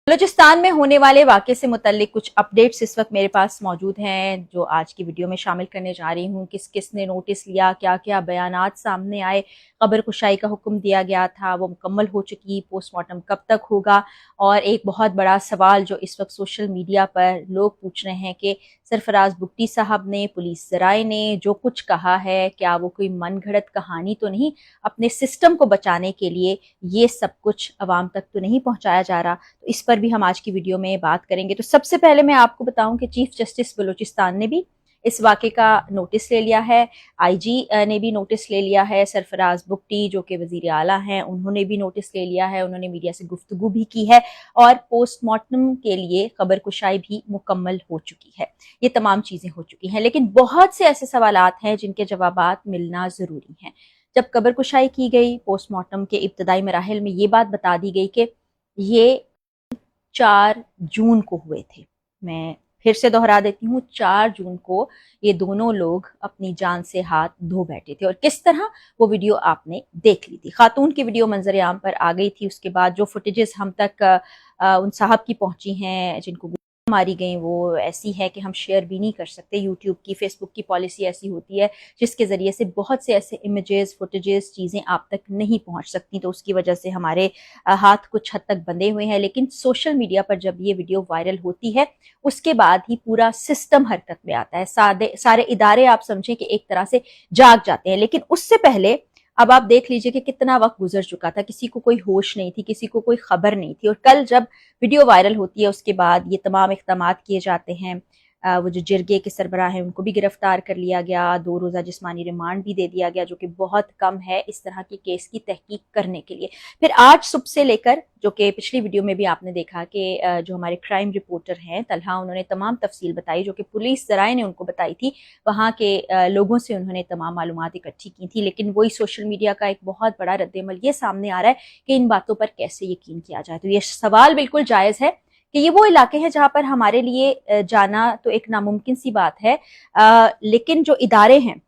बलूचिस्तान में होने वाले वाक़े से मुतल्लिक कुछ अपडेट्स इस वक्त मेरे पास मौजूद हैं जो आज की वीडियो में शामिल करने जा रही हूँ। किस किस ने नोटिस लिया, क्या क्या बयानात सामने आए, कब्र कुशाई का हुक्म दिया गया था वो मुकम्मल हो चुकी, पोस्टमार्टम कब तक होगा। और एक बहुत बड़ा सवाल जो इस वक्त सोशल मीडिया पर लोग पूछ रहे हैं कि सरफराज बुगटी साहब ने, पुलिस ज़राए ने जो कुछ कहा है, क्या वो कोई मन घड़त कहानी तो नहीं, अपने सिस्टम को बचाने के लिए ये सब कुछ अवाम तक तो नहीं पहुँचाया जा रहा। तो इस पर भी हम आज की वीडियो में बात करेंगे। तो सबसे पहले मैं आपको बताऊं कि चीफ जस्टिस बलूचिस्तान ने भी इस वाक़े का नोटिस ले लिया है, आईजी ने भी नोटिस ले लिया है, सरफराज बुगटी जो कि वज़ीर आला हैं उन्होंने भी नोटिस ले लिया है, उन्होंने मीडिया से गुफ्तगू भी की है और पोस्टमार्टम के लिए खबर कुशाई भी मुकम्मल हो चुकी है। ये तमाम चीज़ें हो चुकी हैं, लेकिन बहुत से ऐसे सवालात हैं जिनके जवाबात मिलना ज़रूरी हैं। जब खबर कुशाई की गई, पोस्टमार्टम के इब्तदाई मराहिल में ये बात बता दी गई कि ये 4 जून को हुए थे। मैं फिर से दोहरा देती हूँ, 4 जून को ये दोनों लोग अपनी जान से हाथ धो बैठे थे और किस तरह वो वीडियो आपने देख ली थी। खातून की वीडियो मंजर आम पर आ गई थी, उसके बाद जो फुटेजेस हम तक उन साहब की पहुंची हैं जिनको मारी गई वो ऐसी है कि हम शेयर भी नहीं कर सकते। यूट्यूब की, फेसबुक की पॉलिसी ऐसी होती है जिसके ज़रिए से बहुत से ऐसे इमेजेस, फुटेजेस, चीज़ें आप तक नहीं पहुंच सकती, तो उसकी वजह से हमारे हाथ कुछ हद तक बंधे हुए हैं। लेकिन सोशल मीडिया पर जब ये वीडियो वायरल होती है उसके बाद ही पूरा सिस्टम हरकत में आता है, सारे इदारे आप समझें कि एक तरह से जाग जाते हैं। लेकिन उससे पहले अब आप देख लीजिए कि कितना वक्त गुजर चुका था, किसी को कोई होश नहीं थी, किसी को कोई खबर नहीं थी। और कल जब वीडियो वायरल होती है उसके बाद ये तमाम इक़दामात किए जाते हैं। वो जो जिरगे के सरबराह हैं उनको भी गिरफ्तार कर लिया गया, 2 रोज़ा जिस्मानी रिमांड भी दे दिया गया जो कि बहुत कम है इस तरह के केस की तहकीक करने के लिए। फिर आज सुबह से लेकर, जो कि पिछली वीडियो में भी आपने देखा कि जो हमारे क्राइम रिपोर्टर हैं तलहा, उन्होंने तमाम तफसील बताई जो कि पुलिस ज़राए ने उनको बताई थी, वहाँ के लोगों से उन्होंने तमाम मालूमात इकट्ठी की थी। लेकिन वही सोशल मीडिया का एक बहुत बड़ा रद्द-ए-अमल ये सामने आ रहा है कि इन बातों पर कैसे यकीन किया जाए। तो ये सवाल बिल्कुल जायज़ है कि ये वो इलाके हैं जहाँ पर हमारे लिए जाना तो एक नामुमकिन सी बात है, लेकिन जो इदारे हैं,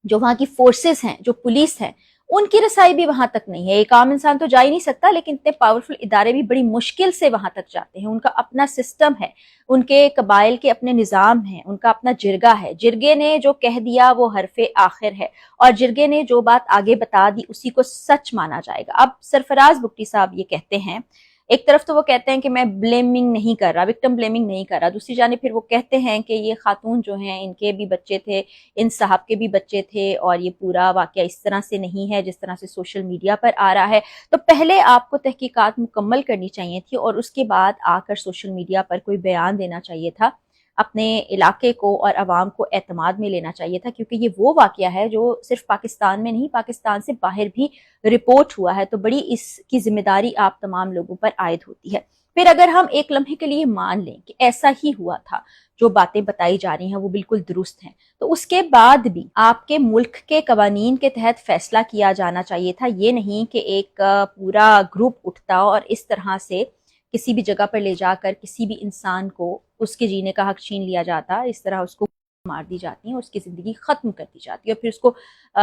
जो वहाँ की फोर्सेस हैं, जो पुलिस है, उनकी रसाई भी वहां तक नहीं है। एक आम इंसान तो जा ही नहीं सकता, लेकिन इतने पावरफुल इदारे भी बड़ी मुश्किल से वहां तक जाते हैं। उनका अपना सिस्टम है, उनके कबाइल के अपने निज़ाम हैं, उनका अपना जिरगा है। जिरगे ने जो कह दिया वो हरफे आखिर है और जिरगे ने जो बात आगे बता दी उसी को सच माना जाएगा। अब सरफराज बुगटी साहब ये कहते हैं, एक तरफ तो वो कहते हैं कि मैं ब्लेमिंग नहीं कर रहा, विक्टिम ब्लेमिंग नहीं कर रहा, दूसरी जाने फिर वो कहते हैं कि ये खातून जो हैं इनके भी बच्चे थे, इन साहब के भी बच्चे थे और ये पूरा वाकया इस तरह से नहीं है जिस तरह से सोशल मीडिया पर आ रहा है। तो पहले आपको तहकीकात मुकम्मल करनी चाहिए थी और उसके बाद आकर सोशल मीडिया पर कोई बयान देना चाहिए था। अपने इलाके को और अवाम को एतमाद में लेना चाहिए था, क्योंकि ये वो वाकया है जो सिर्फ पाकिस्तान में नहीं, पाकिस्तान से बाहर भी रिपोर्ट हुआ है। तो बड़ी इसकी जिम्मेदारी आप तमाम लोगों पर आयद होती है। फिर अगर हम एक लम्हे के लिए मान लें कि ऐसा ही हुआ था, जो बातें बताई जा रही हैं वो बिल्कुल दुरुस्त हैं, तो उसके बाद भी आपके मुल्क के कवानीन के तहत फैसला किया जाना चाहिए था। ये नहीं कि एक पूरा ग्रुप उठता और इस तरह से किसी भी जगह पर ले जाकर किसी भी इंसान को उसके जीने का हक छीन लिया जाता, इस तरह उसको मार दी जाती है, उसकी ज़िंदगी ख़त्म कर दी जाती है और फिर उसको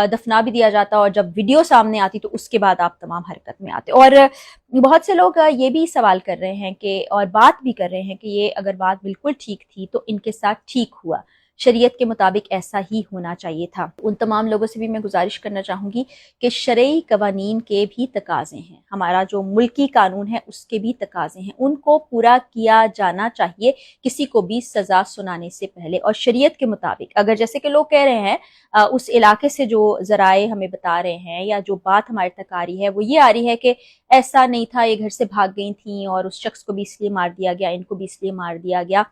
दफना भी दिया जाता। और जब वीडियो सामने आती तो उसके बाद आप तमाम हरकत में आते। और बहुत से लोग ये भी सवाल कर रहे हैं कि, और बात भी कर रहे हैं कि ये अगर बात बिल्कुल ठीक थी तो इनके साथ ठीक हुआ, शरीयत के मुताबिक ऐसा ही होना चाहिए था। उन तमाम लोगों से भी मैं गुजारिश करना चाहूँगी कि शरई कवानीन के भी तकाज़े हैं, हमारा जो मुल्की कानून है उसके भी तकाज़े हैं, उनको पूरा किया जाना चाहिए किसी को भी सज़ा सुनाने से पहले। और शरीयत के मुताबिक अगर जैसे कि लोग कह रहे हैं उस इलाके से जो ज़राए हमें बता रहे हैं या जो बात हमारे तक आ रही है वो ये आ रही है कि ऐसा नहीं था, ये घर से भाग गई थी और उस शख्स को भी इसलिए मार दिया गया, इनको भी इसलिए मार दिया गया।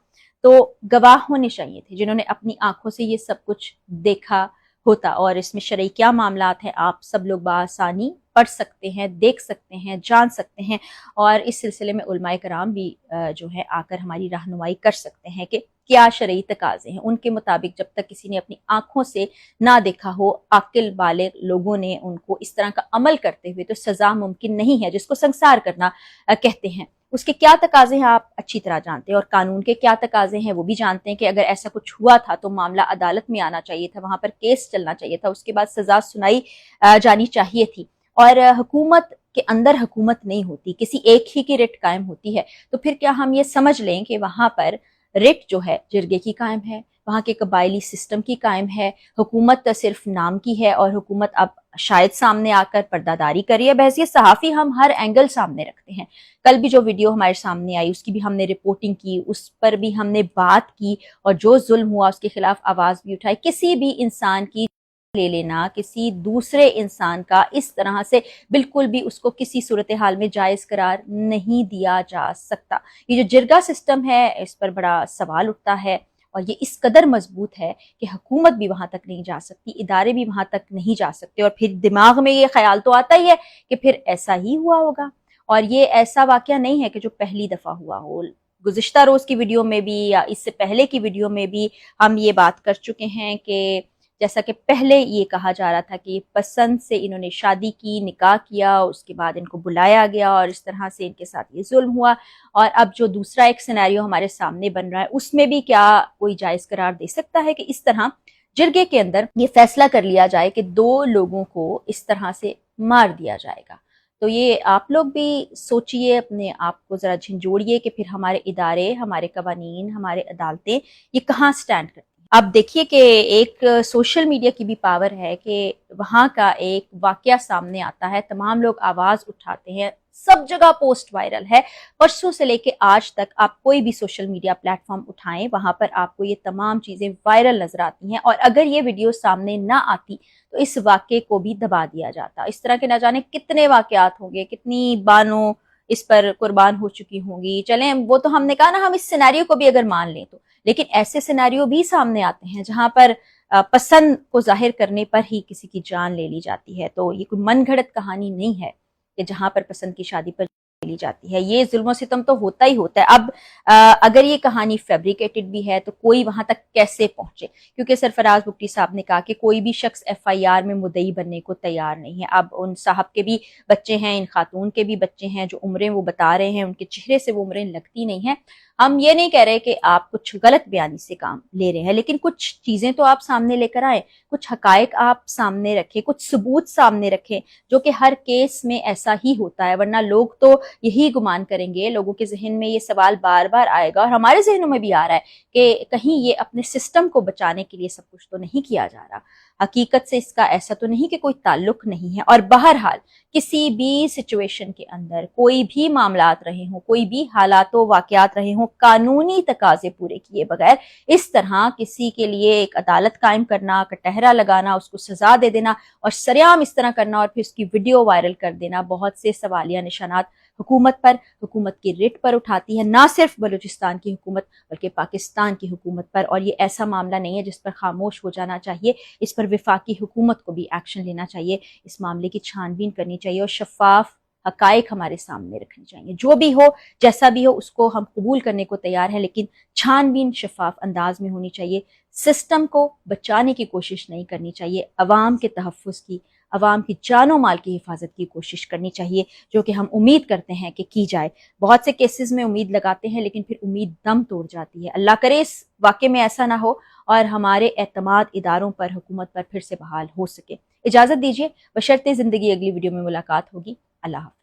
तो गवाह होने चाहिए थे जिन्होंने अपनी आंखों से ये सब कुछ देखा होता। और इसमें शरई क्या मामलात हैं आप सब लोग बआसानी पढ़ सकते हैं, देख सकते हैं, जान सकते हैं। और इस सिलसिले में उलमाए कराम भी जो है आकर हमारी रहनुमाई कर सकते हैं कि क्या शरई तकाजे हैं। उनके मुताबिक जब तक किसी ने अपनी आंखों से ना देखा हो, आकिल बालिग लोगों ने उनको इस तरह का अमल करते हुए, तो सजा मुमकिन नहीं है, जिसको संसार करना कहते हैं। उसके क्या तकाजे हैं आप अच्छी तरह जानते हैं और कानून के क्या तकाजे हैं वो भी जानते हैं कि अगर ऐसा कुछ हुआ था तो मामला अदालत में आना चाहिए था, वहां पर केस चलना चाहिए था, उसके बाद सजा सुनाई जानी चाहिए थी। और हुकूमत کے اندر حکومت نہیں ہوتی, کسی ایک ہی کی رٹ قائم ہوتی ہے, تو پھر کیا ہم یہ سمجھ لیں کہ وہاں پر رٹ جو ہے جرگے کی قائم ہے, وہاں کے قبائلی سسٹم کی قائم ہے, حکومت صرف نام کی ہے, اور حکومت اب شاید سامنے آ کر پردہ داری کری ہے. بحیثیت صحافی ہم ہر اینگل سامنے رکھتے ہیں. کل بھی جو ویڈیو ہمارے سامنے آئی اس کی بھی ہم نے رپورٹنگ کی, اس پر بھی ہم نے بات کی, اور جو ظلم ہوا اس کے خلاف آواز بھی اٹھائی. کسی بھی انسان کی لے لینا کسی دوسرے انسان کا اس طرح سے بالکل بھی اس کو کسی صورتحال میں جائز قرار نہیں دیا جا سکتا. یہ جو جرگہ سسٹم ہے اس پر بڑا سوال اٹھتا ہے, اور یہ اس قدر مضبوط ہے کہ حکومت بھی وہاں تک نہیں جا سکتی, ادارے بھی وہاں تک نہیں جا سکتے, اور پھر دماغ میں یہ خیال تو آتا ہی ہے کہ پھر ایسا ہی ہوا ہوگا. اور یہ ایسا واقعہ نہیں ہے کہ جو پہلی دفعہ ہوا ہو. گزشتہ روز کی ویڈیو میں بھی یا اس سے پہلے کی ویڈیو میں بھی ہم یہ بات کر چکے ہیں کہ جیسا کہ پہلے یہ کہا جا رہا تھا کہ پسند سے انہوں نے شادی کی, نکاح کیا, اس کے بعد ان کو بلایا گیا اور اس طرح سے ان کے ساتھ یہ ظلم ہوا. اور اب جو دوسرا ایک سینیریو ہمارے سامنے بن رہا ہے اس میں بھی کیا کوئی جائز قرار دے سکتا ہے کہ اس طرح جرگے کے اندر یہ فیصلہ کر لیا جائے کہ 2 لوگوں کو اس طرح سے مار دیا جائے گا. تو یہ آپ لوگ بھی سوچئے, اپنے آپ کو ذرا جھنجھوڑیے کہ پھر ہمارے ادارے, ہمارے قوانین, ہمارے عدالتیں یہ کہاں سٹینڈ کرتی ہیں. اب دیکھیے کہ ایک سوشل میڈیا کی بھی پاور ہے کہ وہاں کا ایک واقعہ سامنے آتا ہے, تمام لوگ آواز اٹھاتے ہیں, سب جگہ پوسٹ وائرل ہے. پرسوں سے لے کے آج تک آپ کوئی بھی سوشل میڈیا پلیٹ فارم اٹھائیں, وہاں پر آپ کو یہ تمام چیزیں وائرل نظر آتی ہیں. اور اگر یہ ویڈیو سامنے نہ آتی تو اس واقعے کو بھی دبا دیا جاتا. اس طرح کے نہ جانے کتنے واقعات ہوں گے, کتنی بانوں اس پر قربان ہو چکی ہوں گی. چلیں وہ تو ہم نے کہا نا, ہم اس سینیریو کو بھی اگر مان لیں تو, لیکن ایسے سینیریو بھی سامنے آتے ہیں جہاں پر پسند کو ظاہر کرنے پر ہی کسی کی جان لے لی جاتی ہے. تو یہ کوئی من گھڑت کہانی نہیں ہے کہ جہاں پر پسند کی شادی پر لی جاتی ہے. یہ ظلم و ستم تو ہوتا ہی ہوتا ہے. اب اگر یہ کہانی فیبریکیٹڈ بھی ہے تو کوئی وہاں تک کیسے پہنچے, کیونکہ سرفراز بگٹی صاحب نے کہا کہ کوئی بھی شخص FIR میں مدعی بننے کو تیار نہیں ہے. اب ان صاحب کے بھی بچے ہیں, ان خاتون کے بھی بچے ہیں, جو عمریں وہ بتا رہے ہیں ان کے چہرے سے وہ عمریں لگتی نہیں ہیں. ہم یہ نہیں کہہ رہے کہ آپ کچھ غلط بیانی سے کام لے رہے ہیں, لیکن کچھ چیزیں تو آپ سامنے لے کر آئیں, کچھ حقائق آپ سامنے رکھیں, کچھ ثبوت سامنے رکھیں, جو کہ ہر کیس میں ایسا ہی ہوتا ہے. ورنہ لوگ تو یہی گمان کریں گے, لوگوں کے ذہن میں یہ سوال بار بار آئے گا, اور ہمارے ذہنوں میں بھی آ رہا ہے کہ کہیں یہ اپنے سسٹم کو بچانے کے لیے سب کچھ تو نہیں کیا جا رہا. حقیقت سے اس کا ایسا تو نہیں کہ کوئی تعلق نہیں ہے. اور بہرحال کسی بھی سچویشن کے اندر کوئی بھی معاملات رہے ہوں, کوئی بھی حالات و واقعات رہے ہوں, قانونی تقاضے پورے کیے بغیر اس طرح کسی کے لیے ایک عدالت قائم کرنا, کٹہرا لگانا, اس کو سزا دے دینا اور سریعام اس طرح کرنا اور پھر اس کی ویڈیو وائرل کر دینا, بہت سے سوالیہ نشانات حکومت پر, حکومت کی رٹ پر اٹھاتی ہے. نہ صرف بلوچستان کی حکومت بلکہ پاکستان کی حکومت پر. اور یہ ایسا معاملہ نہیں ہے جس پر خاموش ہو جانا چاہیے, اس پر وفاقی حکومت کو بھی ایکشن لینا چاہیے, اس معاملے کی چھان بین کرنی چاہیے, اور شفاف حقائق ہمارے سامنے رکھنے چاہیے. جو بھی ہو, جیسا بھی ہو, اس کو ہم قبول کرنے کو تیار ہیں, لیکن چھان بین شفاف انداز میں ہونی چاہیے. سسٹم کو بچانے کی کوشش نہیں کرنی چاہیے, عوام کے تحفظ کی, عوام کی جان و مال کی حفاظت کی کوشش کرنی چاہیے, جو کہ ہم امید کرتے ہیں کہ کی جائے. بہت سے کیسز میں امید لگاتے ہیں لیکن پھر امید دم توڑ جاتی ہے. اللہ کرے اس واقعے میں ایسا نہ ہو اور ہمارے اعتماد اداروں پر, حکومت پر پھر سے بحال ہو سکے. اجازت دیجیے, بشرطِ زندگی اگلی ویڈیو میں ملاقات ہوگی. اللہ حافظ.